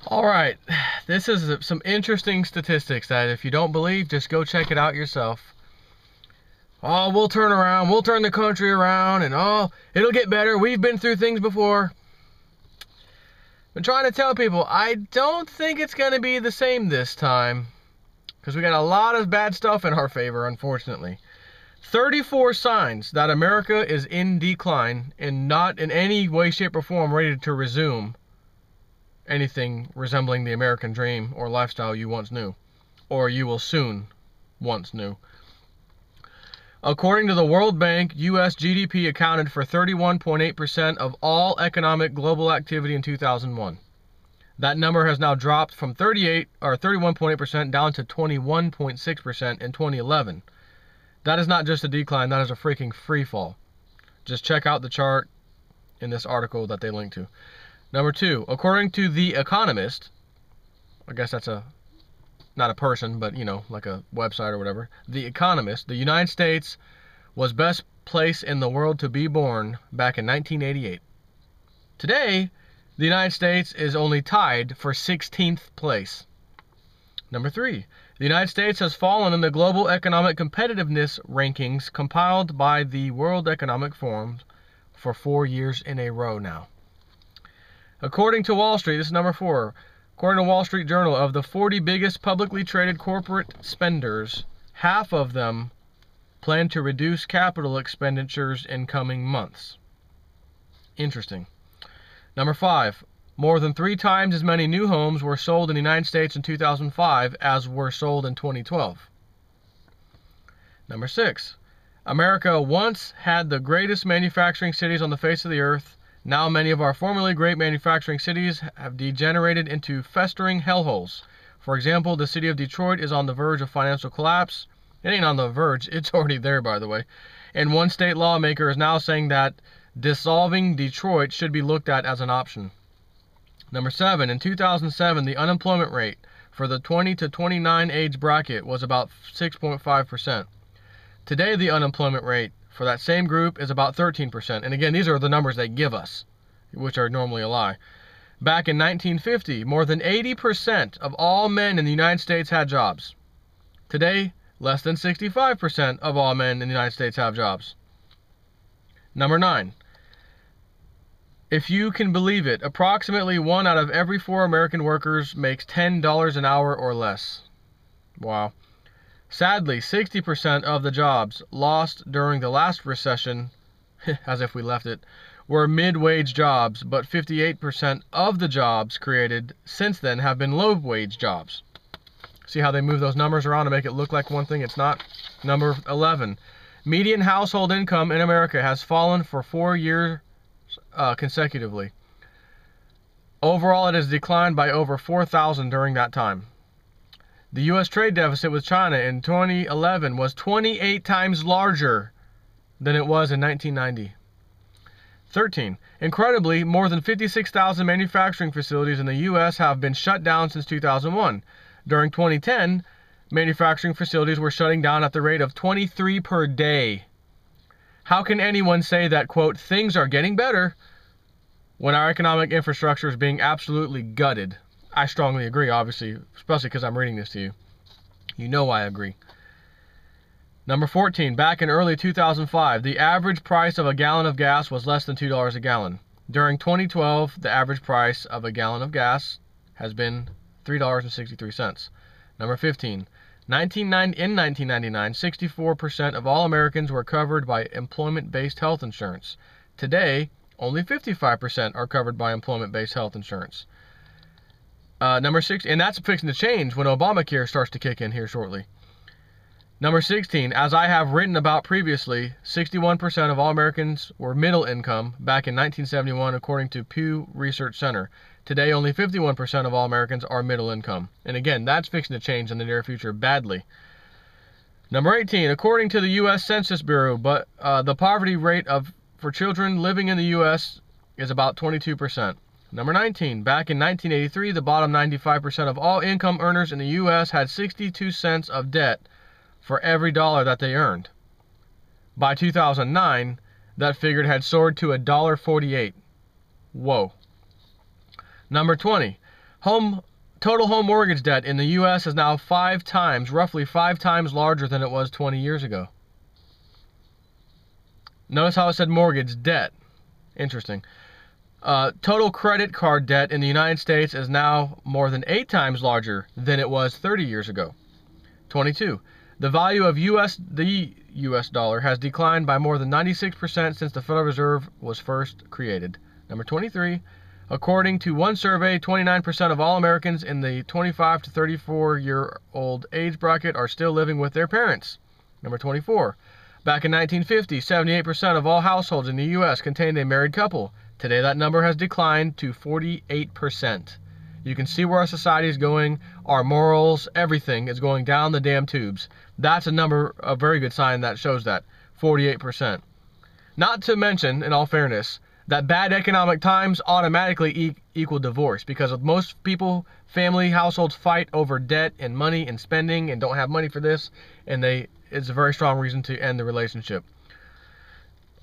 All right, this is some interesting statistics that if you don't believe, just go check it out yourself. Oh, we'll turn around, we'll turn the country around, and oh, it'll get better. We've been through things before. Been trying to tell people, I don't think it's going to be the same this time, because we got a lot of bad stuff in our favor, unfortunately. 34 signs that America is in decline and not in any way, shape, or form ready to resume anything resembling the American dream or lifestyle you once knew, or you will soon once knew. According to the World Bank, U.S. GDP accounted for 31.8% of all economic global activity in 2001. That number has now dropped from 31.8% down to 21.6% in 2011. That is not just a decline, that is a freaking free fall. Just check out the chart in this article that they link to. Number 2, according to The Economist, I guess that's not a person, but like a website or whatever. The Economist, the United States was best place in the world to be born back in 1988. Today, the United States is only tied for 16th place. Number 3, the United States has fallen in the global economic competitiveness rankings compiled by the World Economic Forum for 4 years in a row now. According to Wall Street, this is number 4. According to Wall Street Journal, of the 40 biggest publicly traded corporate spenders, half of them plan to reduce capital expenditures in coming months. Interesting. Number 5. More than 3 times as many new homes were sold in the United States in 2005 as were sold in 2012. Number 6. America once had the greatest manufacturing cities on the face of the earth. Now many of our formerly great manufacturing cities have degenerated into festering hellholes. For example, the city of Detroit is on the verge of financial collapse. It ain't on the verge, it's already there, by the way. And one state lawmaker is now saying that dissolving Detroit should be looked at as an option. Number 7, in 2007, the unemployment rate for the 20 to 29 age bracket was about 6.5%. Today, the unemployment rate for that same group is about 13%. And again, these are the numbers they give us, which are normally a lie. Back in 1950, more than 80% of all men in the United States had jobs. Today, less than 65% of all men in the United States have jobs. Number 9. If you can believe it, approximately 1 out of every 4 American workers makes $10 an hour or less. Wow. Sadly, 60% of the jobs lost during the last recession, as if we left it, were mid-wage jobs, but 58% of the jobs created since then have been low-wage jobs. See how they move those numbers around to make it look like one thing it's not? Number 11. Median household income in America has fallen for 4 years consecutively. Overall, it has declined by over 4,000 during that time. The U.S. trade deficit with China in 2011 was 28 times larger than it was in 1990. 13. Incredibly, more than 56,000 manufacturing facilities in the U.S. have been shut down since 2001. During 2010, manufacturing facilities were shutting down at the rate of 23 per day. How can anyone say that, quote, things are getting better when our economic infrastructure is being absolutely gutted? I strongly agree, obviously, especially because I'm reading this to you. You know I agree. Number 14, back in early 2005, the average price of a gallon of gas was less than $2 a gallon. During 2012, the average price of a gallon of gas has been $3.63. Number 15, in 1999, 64% of all Americans were covered by employment-based health insurance. Today, only 55% are covered by employment-based health insurance. Number 6, and that's fixing to change when Obamacare starts to kick in here shortly. Number 16, as I have written about previously, 61% of all Americans were middle income back in 1971, according to Pew Research Center. Today, only 51% of all Americans are middle income. And again, that's fixing to change in the near future badly. Number 18, according to the U.S. Census Bureau, the poverty rate for children living in the U.S. is about 22%. Number 19, back in 1983, the bottom 95% of all income earners in the U.S. had 62 cents of debt for every dollar that they earned. By 2009, that figure had soared to $1.48. Whoa. Number 20, Total home mortgage debt in the U.S. is now roughly five times larger than it was 20 years ago. Notice how it said mortgage debt. Interesting. Total credit card debt in the United States is now more than 8 times larger than it was 30 years ago. 22. The value of the U.S. dollar has declined by more than 96% since the Federal Reserve was first created. Number 23. According to one survey, 29% of all Americans in the 25 to 34-year-old age bracket are still living with their parents. Number 24. Back in 1950, 78% of all households in the U.S. contained a married couple. Today, that number has declined to 48%. You can see where our society is going, our morals, everything is going down the damn tubes. That's a very good sign that shows that, 48%. Not to mention, in all fairness, that bad economic times automatically equal divorce, because of most people, family, households fight over debt and money and spending and don't have money for this, and it's a very strong reason to end the relationship,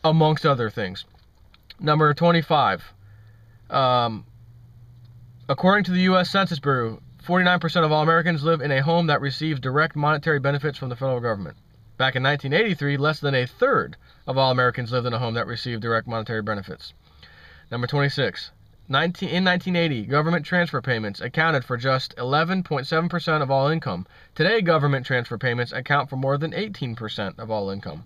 amongst other things. Number 25. According to the U.S. Census Bureau, 49% of all Americans live in a home that receives direct monetary benefits from the federal government. Back in 1983, less than a third of all Americans lived in a home that received direct monetary benefits. Number 26. In 1980, government transfer payments accounted for just 11.7% of all income. Today, government transfer payments account for more than 18% of all income.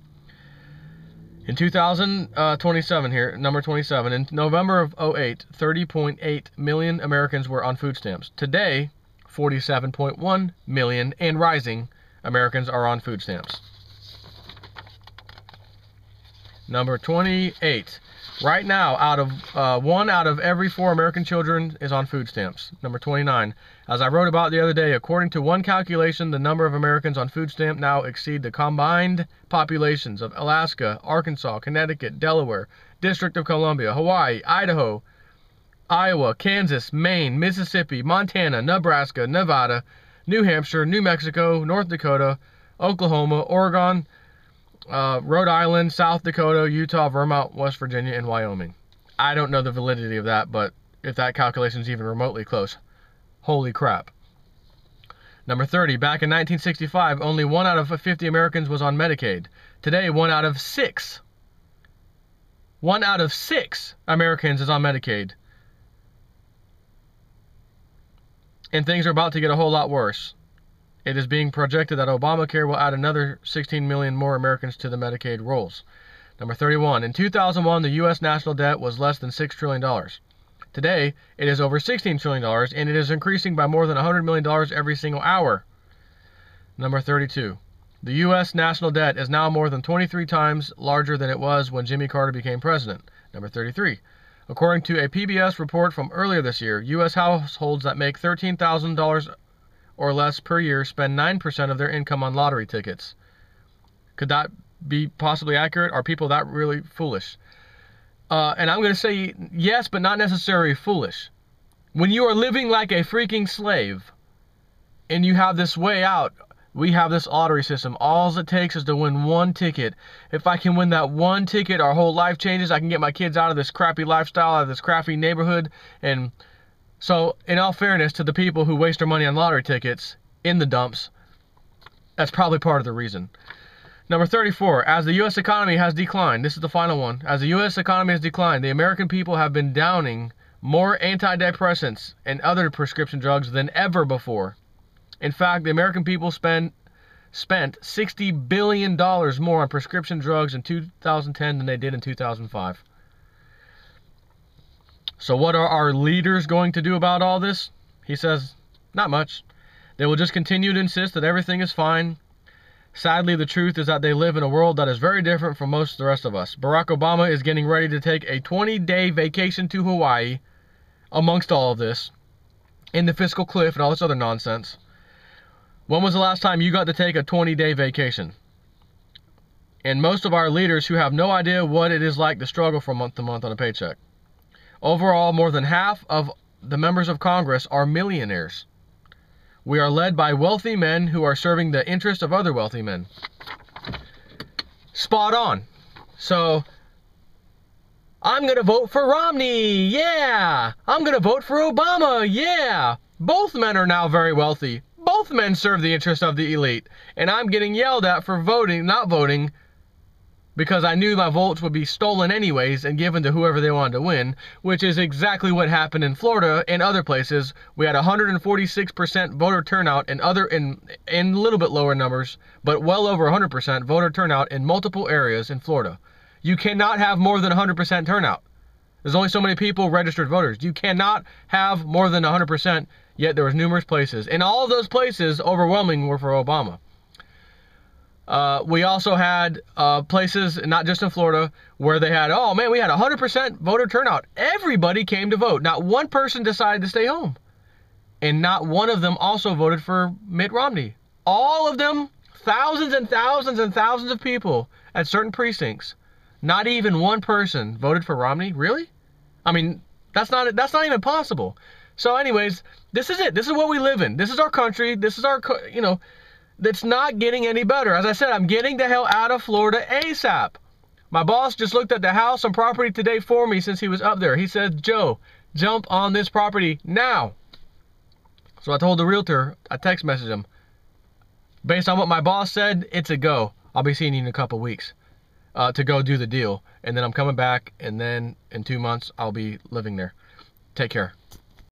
In 2027 here, number 27, in November of 2008, 30.8 million Americans were on food stamps. Today, 47.1 million and rising Americans are on food stamps. Number 28. Right now, 1 out of every 4 American children is on food stamps. Number 29. As I wrote about the other day, according to one calculation, the number of Americans on food stamp now exceed the combined populations of Alaska, Arkansas, Connecticut, Delaware, District of Columbia, Hawaii, Idaho, Iowa, Kansas, Maine, Mississippi, Montana, Nebraska, Nevada, New Hampshire, New Mexico, North Dakota, Oklahoma, Oregon, Rhode Island, South Dakota, Utah, Vermont, West Virginia, and Wyoming. I don't know the validity of that, but if that calculation is even remotely close, holy crap. Number 30. Back in 1965, only 1 out of 50 Americans was on Medicaid. Today, 1 out of 6. 1 out of 6 Americans is on Medicaid. And things are about to get a whole lot worse. It is being projected that Obamacare will add another 16 million more Americans to the Medicaid rolls. Number 31. In 2001, the U.S. national debt was less than $6 trillion. Today, it is over $16 trillion, and it is increasing by more than $100 million every single hour. Number 32. The U.S. national debt is now more than 23 times larger than it was when Jimmy Carter became president. Number 33. According to a PBS report from earlier this year, U.S. households that make $13,000 or less per year spend 9% of their income on lottery tickets. Could that be possibly accurate? Are people that really foolish? And I'm going to say yes, but not necessarily foolish. When you are living like a freaking slave and you have this way out, we have this lottery system. All it takes is to win one ticket. If I can win that one ticket, our whole life changes. I can get my kids out of this crappy lifestyle, out of this crappy neighborhood. And so, in all fairness to the people who waste their money on lottery tickets in the dumps, that's probably part of the reason. Number 34, as the U.S. economy has declined, this is the final one, as the U.S. economy has declined, the American people have been downing more antidepressants and other prescription drugs than ever before. In fact, the American people spent $60 billion more on prescription drugs in 2010 than they did in 2005. So what are our leaders going to do about all this? He says, not much. They will just continue to insist that everything is fine. Sadly, the truth is that they live in a world that is very different from most of the rest of us. Barack Obama is getting ready to take a 20-day vacation to Hawaii amongst all of this, in the fiscal cliff and all this other nonsense. When was the last time you got to take a 20-day vacation? And most of our leaders who have no idea what it is like to struggle from month to month on a paycheck. Overall, more than half of the members of Congress are millionaires. We are led by wealthy men who are serving the interest of other wealthy men. Spot on. So, I'm going to vote for Romney. Yeah. I'm going to vote for Obama. Yeah. Both men are now very wealthy. Both men serve the interests of the elite. And I'm getting yelled at for not voting, because I knew my votes would be stolen anyways and given to whoever they wanted to win, which is exactly what happened in Florida and other places. We had 146% voter turnout in a little bit lower numbers, but well over 100% voter turnout in multiple areas in Florida. You cannot have more than 100% turnout. There's only so many people registered voters. You cannot have more than 100%, yet there was numerous places. And all of those places, overwhelming, were for Obama. We also had places, not just in Florida, where they had, oh man, we had 100% voter turnout. Everybody came to vote. Not one person decided to stay home. And not one of them also voted for Mitt Romney. All of them, thousands and thousands and thousands of people at certain precincts, not even one person voted for Romney. Really? I mean, that's not even possible. So anyways, this is it. This is what we live in. This is our country. This is our, it's not getting any better. As I said, I'm getting the hell out of Florida ASAP. My boss just looked at the house and property today for me since he was up there. He said, Joe, jump on this property now. So I told the realtor, I text messaged him, based on what my boss said, it's a go. I'll be seeing you in a couple weeks to go do the deal. And then I'm coming back, and then in 2 months, I'll be living there. Take care.